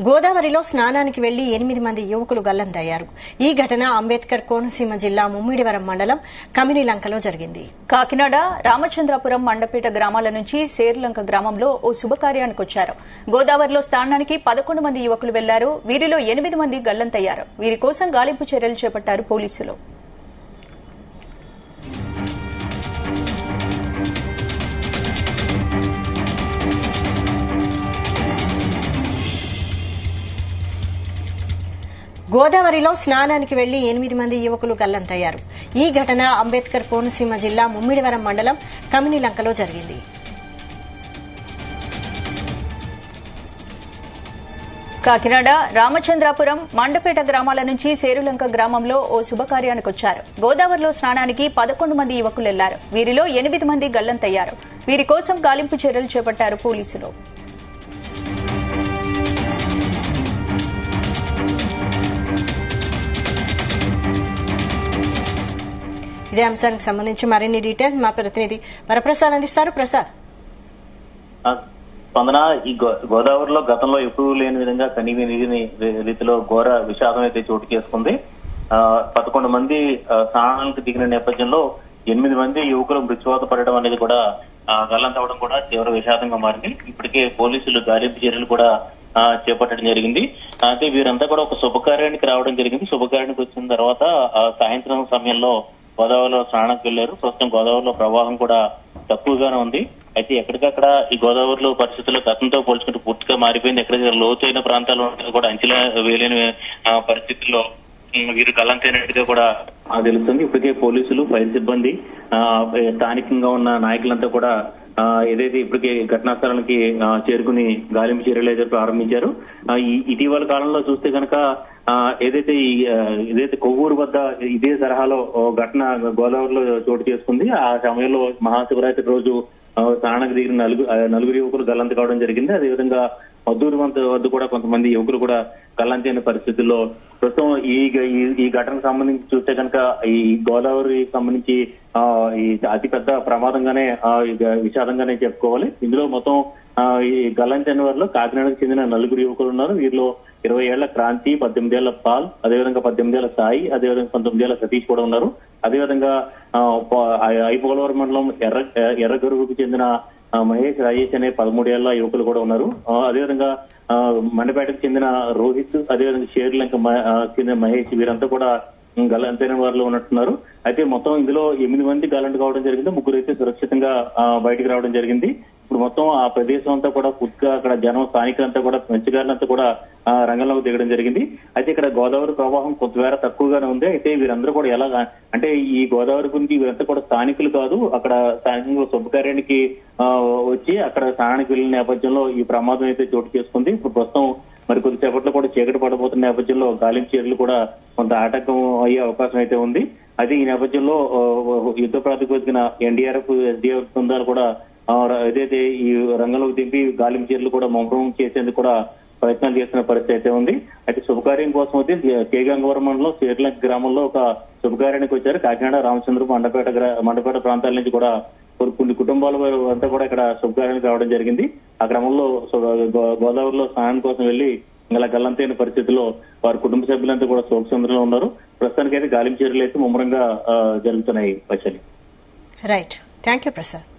గోదావరిలో స్నానానికి వెళ్లి 8 మంది యువకులు గల్లంతయ్యారు. ఈ ఘటన అంబేద్కర్ కోనసీమ జిల్లా ముమ్మిడివరం మండలం కమినిలంకలో జరిగింది. కాకినాడ రామచంద్రాపురం మండపేట గ్రామాల నుంచి సేర్లంక గ్రామంలో ఓ శుభకార్యానికి వచ్చారు. గోదావరిలో స్నానానికి 11 మంది యువకులు వెళ్లారు. వీరిలో 8 మంది గల్లంతయ్యారు. వీరి కోసం గాలింపు చర్యలు చేపట్టారు పోలీసులు. గోదావరిలో స్నానానికి వెళ్లి 8 మంది యువకులు గల్లంతయ్యారు. ఈ ఘటన అంబేద్కర్ కోనసీమ జిల్లా ముమ్మిడివరం మండలం కమినిలంకలో జరిగింది. కాకినాడ రామచంద్రాపురం మండపేట గ్రామాల నుంచి సేరులంక గ్రామంలో ఓ శుభకార్యానికి వచ్చారు. గోదావరిలో స్నానానికి 11 మంది యువకులు వెళ్లారు. వీరిలో 8 మంది గల్లంతయ్యారు. వీరి కోసం గాలింపు చర్యలు చేపట్టారు పోలీసులు. ఇదే అంశానికి సంబంధించి మరిన్ని డీటెయిల్స్ మా ప్రతినిధి వరప్రసాద్ అందిస్తారు. ప్రసాద్, స్పందన, ఈ గోదావరిలో గతంలో ఎప్పుడూ లేని విధంగా కనీవిని రీతిలో ఘోర విషాదం అయితే చోటు చేసుకుంది. 11 మంది స్నానానికి దిగిన నేపథ్యంలో 8 మంది యువకులు మృత్యువాత పడడం అనేది కూడా గల్లంతవడం కూడా తీవ్ర విషాదంగా మారింది. ఇప్పటికే పోలీసులు గాలింపు చర్యలు కూడా చేపట్టడం జరిగింది. అయితే వీరంతా కూడా ఒక శుభకార్యానికి రావడం జరిగింది. శుభకార్యానికి వచ్చిన తర్వాత సాయంత్రం సమయంలో గోదావరిలో స్నానానికి వెళ్లారు. ప్రస్తుతం గోదావరిలో ప్రవాహం కూడా తక్కువగానే ఉంది. అయితే ఎక్కడికక్కడ ఈ గోదావరిలో పరిస్థితులు గతంతో పోల్చుకుంటూ పూర్తిగా మారిపోయింది. ఎక్కడైతే లోతైన ప్రాంతాల్లో కూడా అంచెల వేయలేని పరిస్థితుల్లో వీరు గల్లంతైనట్టుగా కూడా తెలుస్తుంది. ఇప్పటికే పోలీసులు, ఫైర్ సిబ్బంది, స్థానికంగా ఉన్న నాయకులంతా కూడా ఏదైతే ఇప్పటికే ఘటనా స్థలానికి చేరుకుని గాలింపు చర్యలు అయితే ప్రారంభించారు. ఇటీవల కాలంలో చూస్తే కనుక ఏదైతే కొవ్వూరు వద్ద ఇదే తరహాలో ఘటన గోదావరిలో చోటు చేసుకుంది. ఆ సమయంలో మహాశివరాత్రి రోజు స్నానానికి దిగిన నలుగురు యువకులు గల్లంత కావడం జరిగింది. అదేవిధంగా మద్దూరు వద్ద కూడా కొంతమంది యువకులు కూడా గల్లంతైన పరిస్థితుల్లో ప్రస్తుతం ఈ ఘటనకు సంబంధించి చూస్తే కనుక ఈ గోదావరి సంబంధించి ఈ అతిపెద్ద ప్రమాదంగానే విషాదంగానే చెప్పుకోవాలి. ఇందులో మొత్తం ఈ గల్లంతైన వారిలో కాకినాడకు చెందిన 9 యువకులు ఉన్నారు. వీరిలో 20 ఏళ్ల క్రాంతి, 18 ఏళ్ల పాల్, అదేవిధంగా 18 ఏళ్ల సాయి, అదేవిధంగా 19 ఏళ్ల సతీష్ కూడా ఉన్నారు. అదేవిధంగా ఐపోలవరం మండలం ఎర్రగరువుకు చెందిన మహేష్, రాజేష్ అనే 13 ఏళ్ల యువకులు కూడా ఉన్నారు. అదేవిధంగా మండపేటకు చెందిన రోహిత్, అదేవిధంగా షేర్లంక చెందిన మహేష్, వీరంతా కూడా గల్లంతైన వారిలో ఉన్నట్టున్నారు. అయితే మొత్తం ఇందులో 8 మంది గల్లంత కావడం జరిగింది. 3 అయితే సురక్షితంగా బయటకు రావడం జరిగింది. ఇప్పుడు మొత్తం ఆ ప్రదేశం అంతా కూడా పూర్తిగా అక్కడ జనం, స్థానికులంతా కూడా మత్స్యకారులంతా కూడా రంగంలోకి దిగడం జరిగింది. అయితే ఇక్కడ గోదావరి ప్రవాహం కొంతమేర తక్కువగానే ఉంది. అయితే వీరందరూ కూడా ఎలా అంటే ఈ గోదావరి గురించి వీరంతా కూడా స్థానికులు కాదు, అక్కడ స్థానికంగా శుభకార్యానికి వచ్చి అక్కడ స్నానానికి వెళ్లిన నేపథ్యంలో ఈ ప్రమాదం అయితే చోటు చేసుకుంది. ఇప్పుడు ప్రస్తుతం మరి కొద్దిసేపట్లో కూడా చీకటి పడబోతున్న నేపథ్యంలో గాలింపు చర్యలు కూడా కొంత ఆటంకం అయ్యే అవకాశం అయితే ఉంది. అయితే ఈ నేపథ్యంలో యుద్ధ ప్రాతిపదికన ఎన్డీఆర్ఎఫ్, ఎస్డీఎఫ్ బృందాలు కూడా ఏదైతే ఈ రంగంలోకి దింపి గాలింపు చర్యలు కూడా ముమ్మరం చేసేందుకు కూడా ప్రయత్నాలు చేస్తున్న పరిస్థితి అయితే ఉంది. అయితే శుభకార్యం కోసం అయితే కేగంగవరం మండలం సేర్లంక గ్రామంలో ఒక శుభకార్యానికి వచ్చారు. కాకినాడ, రామచంద్రపురం, మండపేట ప్రాంతాల నుంచి కూడా కొన్ని కుటుంబాల అంతా కూడా ఇక్కడ శుభకార్యానికి రావడం జరిగింది. ఆ క్రమంలో గోదావరిలో స్నానం కోసం వెళ్లి ఇలా గల్లంతైన పరిస్థితుల్లో వారి కుటుంబ సభ్యులంతా కూడా శోకసంద్రంలో ఉన్నారు. ప్రస్తుతానికి అయితే గాలింపు చర్యలు అయితే ముమ్మరంగా జరుగుతున్నాయి. Right, thank you Prasad.